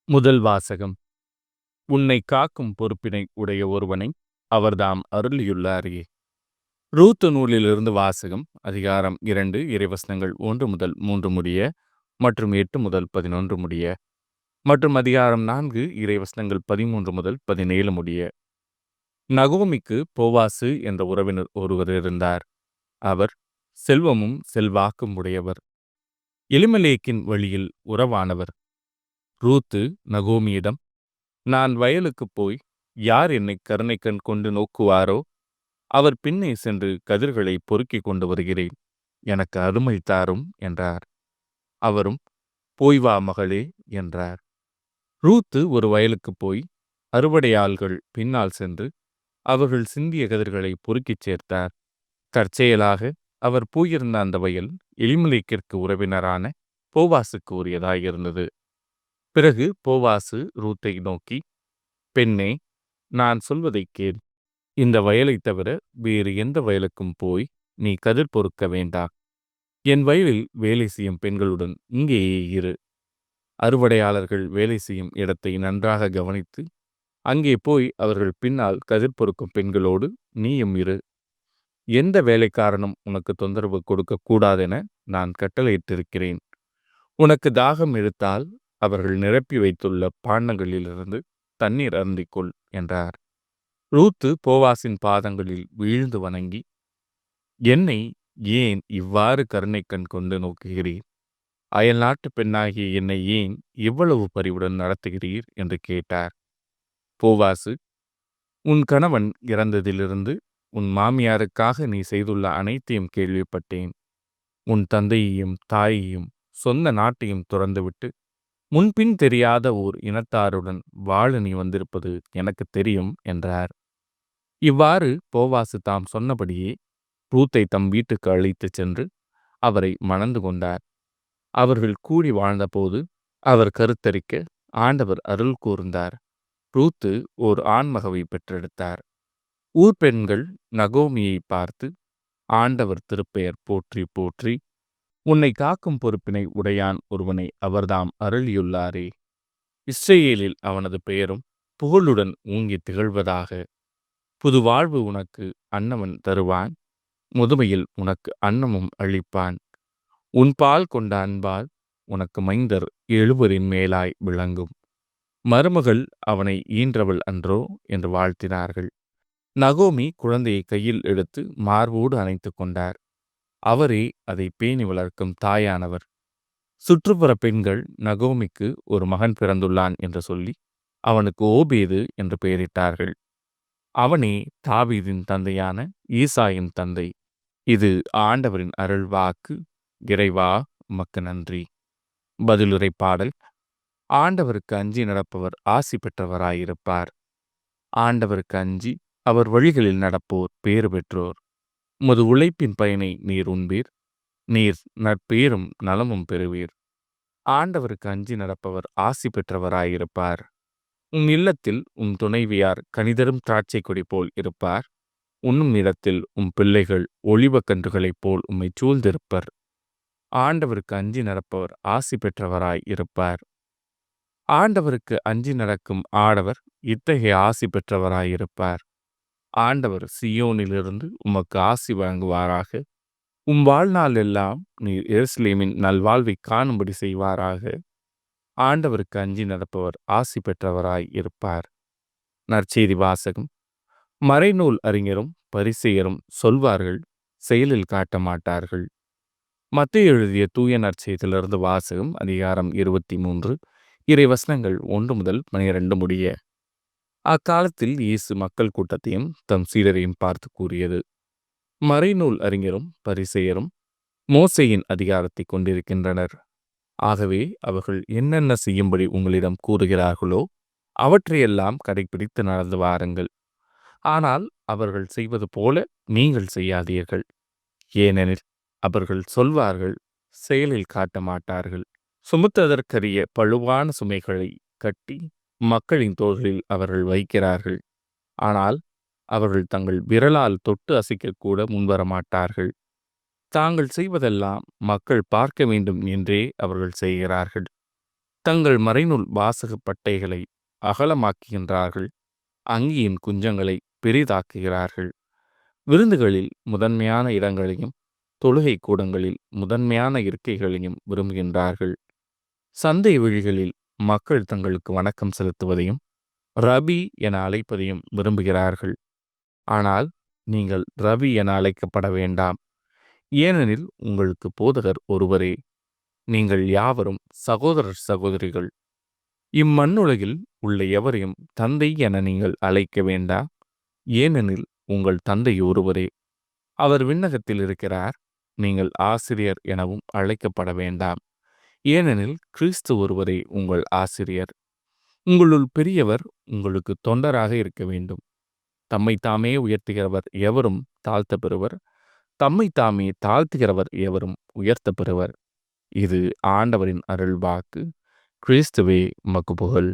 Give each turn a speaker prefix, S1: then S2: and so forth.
S1: முதல் வாசகம். உன்னை காக்கும் பொறுப்பினை உடைய ஒருவனை அவர்தாம் அருளியுள்ளாரே. ரூத்து நூலிலிருந்து வாசகம். அதிகாரம் 2, இறைவசனங்கள் 1 முதல் 3 முடிய மற்றும் 8 முதல் 11 முடிய மற்றும் அதிகாரம் 4, இறைவசனங்கள் 13 முதல் 17 முடிய. நகோமிக்கு போவாசு என்ற உறவினர் ஒருவர் இருந்தார். அவர் செல்வமும் செல்வாக்கும் உடையவர், எலிமெலேக்கின் வழியில் உறவானவர். ரூத்து நகோமியிடம், நான் வயலுக்குப் போய் யார் என்னை கருணைக்கண் கொண்டு நோக்குவாரோ அவர் பின்னே சென்று கதிர்களை பொறுக்கிக் கொண்டு வருகிறேன், எனக்கு அருமை தாரும் என்றார். அவரும் போய் வா மகளே என்றார். ரூத்து ஒரு வயலுக்குப் போய் அறுவடையாள்கள் பின்னால் சென்று அவர்கள் சிந்திய கதிர்களை பொறுக்கிச் சேர்த்தார். தற்செயலாக அவர் போயிருந்த அந்த வயல் எலிமெலேக்கிற்கு உறவினரான போவாசுக்கு உரியதாயிருந்தது. பிறகு போவாசு ரூத்தை நோக்கி, பெண்ணே, நான் சொல்வதைக் கேள். இந்த வயலைத் தவிர வேறு எந்த வயலுக்கும் போய் நீ கதிர் பொறுக்க வேண்டா. என் வயலில் வேலை செய்யும் பெண்களுடன் இங்கேயே இரு. அறுவடையாளர்கள் வேலை செய்யும் இடத்தை நன்றாக கவனித்து அங்கே போய் அவர்கள் பின்னால் கதிர் பொறுக்கும் பெண்களோடு நீயும் இரு. எந்த வேலைக்காரனும் உனக்கு தொந்தரவு கொடுக்க கூடாதென நான் கட்டளையிட்டிருக்கிறேன். உனக்கு தாகம் எடுத்தால் அவர்கள் நிரப்பி வைத்துள்ள பாண்டங்களிலிருந்து தண்ணீர் அருந்திக்கொள் என்றார். ரூத்து போவாசின் பாதங்களில் வீழ்ந்து வணங்கி, என்னை ஏன் இவ்வாறு கருணைக்கண் கொண்டு நோக்குகிறீர்? அயல் நாட்டு பெண்ணாகிய என்னை ஏன் இவ்வளவு பரிவுடன் நடத்துகிறீர் என்று கேட்டார். போவாசு, உன் கணவன் இறந்ததிலிருந்து உன் மாமியாருக்காக நீ செய்துள்ள அனைத்தையும் கேள்விப்பட்டேன். உன் தந்தையையும் தாயையும் சொந்த நாட்டையும் துறந்துவிட்டு முன்பின் தெரியாத ஓர் இனத்தாருடன் வாழ நீ வந்திருப்பது எனக்கு தெரியும் என்றார். இவ்வாறு போவாசு தாம் சொன்னபடியே ரூத்தை தம் வீட்டுக்கு அழைத்துச் சென்று அவரை மணந்து கொண்டார். அவர்கள் கூடி வாழ்ந்தபோது அவர் கருத்தரிக்க ஆண்டவர் அருள் கூர்ந்தார். ரூத்து ஓர் ஆண்மகவை பெற்றெடுத்தார். ஊர்ப்பெண்கள் நகோமியை பார்த்து, ஆண்டவர் திருப்பெயர் போற்றி போற்றி, உன்னை காக்கும் பொறுப்பினை உடையான் ஒருவனை அவர்தாம் அருளியுள்ளாரே. இஸ்ரேலில் அவனது பெயரும் புகழுடன் ஊங்கி திகழ்வதாக. புது வாழ்வு உனக்கு அன்னவன் தருவான், முதுமையில் உனக்கு அன்னமும் அளிப்பான். உன் பால் கொண்ட அன்பால் உனக்கு மைந்தர் 70 மேலாய் விளங்கும். மருமகள் அவனை ஈன்றவள் அன்றோ என்று வாழ்த்தினார்கள். நகோமி குழந்தையை கையில் எடுத்து மார்போடு அணைத்து கொண்டார். அவரே அதை பேணி வளர்க்கும் தாயானவர். சுற்றுப்புற பெண்கள் நகோமிக்கு ஒரு மகன் பிறந்துள்ளான் என்று சொல்லி அவனுக்கு ஓபேது என்று பெயரிட்டார்கள். அவனே தாவீதின் தந்தையான ஈசாயின் தந்தை. இது ஆண்டவரின் அருள் வாக்கு. இறைவா, உமக்கு நன்றி. பதிலுரை பாடல். ஆண்டவருக்கு அஞ்சி நடப்பவர் ஆசி பெற்றவராயிருப்பார். ஆண்டவருக்கு அஞ்சி அவர் வழிகளில் நடப்போர் பேறு பெற்றோர். உமது உழைப்பின் பயனை நீர் உண்பீர், நீர் நற்பேரும் நலமும் பெறுவீர். ஆண்டவருக்கு அஞ்சி நடப்பவர் ஆசி பெற்றவராயிருப்பார். உன் இல்லத்தில் உன் துணைவியார் கனிதரும் திராட்சை கொடி போல் இருப்பார். உண்ணும் இடத்தில் உம் பிள்ளைகள் ஒளிவக் கன்றுகளைப் போல் உம்மை சூழ்ந்திருப்பர். ஆண்டவருக்கு அஞ்சி நடப்பவர் ஆசி பெற்றவராய் இருப்பார். ஆண்டவருக்கு அஞ்சி நடக்கும் ஆடவர் இத்தகைய ஆசி பெற்றவராயிருப்பார். ஆண்டவர் சியோனிலிருந்து உமக்கு ஆசி வழங்குவாராக. உம் வாழ்நாள் எல்லாம் நீர் எருசலேமின் நல்வாழ்வை காணும்படி செய்வாராக. ஆண்டவருக்கு அஞ்சி நடப்பவர் ஆசி பெற்றவராய் இருப்பார். நற்செய்தி வாசகம். மறைநூல் அறிஞரும் பரிசேயரும் சொல்வார்கள், செயலில் காட்ட மாட்டார்கள். மத்தேயு எழுதிய தூய நற்செய்தியிலிருந்து வாசகம். அதிகாரம் 23, இறைவசனங்கள் 1 முதல் 12 முடிய. அக்காலத்தில் இயேசு மக்கள் கூட்டத்தையும் தம் சீடரையும் பார்த்து கூறியது, மறைநூல் அறிஞரும் பரிசேயரும் மோசேயின் அதிகாரத்தை கொண்டிருக்கின்றனர். ஆகவே அவர்கள் என்னென்ன செய்யும்படி உங்களிடம் கூறுகிறார்களோ அவற்றையெல்லாம் கடைபிடித்து நடந்து வாருங்கள். ஆனால் அவர்கள் செய்வது போல நீங்கள் செய்யாதீர்கள். ஏனெனில் அவர்கள் சொல்வார்கள், செயலில் காட்ட மாட்டார்கள். சுமத்ததற்கரிய பழுவான சுமைகளை கட்டி மக்களின் தோள்களில் அவர்கள் வைக்கிறார்கள். ஆனால் அவர்கள் தங்கள் விரலால் தொட்டு அசைக்கக்கூட முன்வரமாட்டார்கள். தாங்கள் செய்வதெல்லாம் மக்கள் பார்க்க வேண்டும் என்றே அவர்கள் செய்கிறார்கள். தங்கள் மறைநூல் வாசகப் பட்டைகளை அகலமாக்குகின்றார்கள். அங்கியின் குஞ்சங்களை பெரிதாக்குகிறார்கள். விருந்துகளில் முதன்மையான இடங்களையும் தொழுகை கூடங்களில் முதன்மையான இருக்கைகளையும் விரும்புகின்றார்கள். சந்தை வெளிகளில் மக்கள் தங்களுக்கு வணக்கம் செலுத்துவதையும் ரபி என அழைப்பதையும் விரும்புகிறார்கள். ஆனால் நீங்கள் ரபி என அழைக்கப்பட வேண்டாம், ஏனெனில் உங்களுக்கு போதகர் ஒருவரே. நீங்கள் யாவரும் சகோதரர் சகோதரிகள். இம்மண்ணுலகில் உள்ள எவரையும் தந்தை என நீங்கள் அழைக்க வேண்டாம், ஏனெனில் உங்கள் தந்தை ஒருவரே. அவர் விண்ணகத்தில் இருக்கிறார். நீங்கள் ஆசிரியர் எனவும் அழைக்கப்பட வேண்டாம், ஏனெனில் கிறிஸ்து ஒருவரே உங்கள் ஆசிரியர். உங்களுள் பெரியவர் உங்களுக்கு தொண்டராக இருக்க வேண்டும். தம்மை தாமே உயர்த்துகிறவர் எவரும் தாழ்த்த பெறுவர், தம்மை தாமே தாழ்த்துகிறவர் எவரும் உயர்த்த பெறுவர். இது ஆண்டவரின் அருள்வாக்கு. கிறிஸ்துவே உமக்கு புகழ்.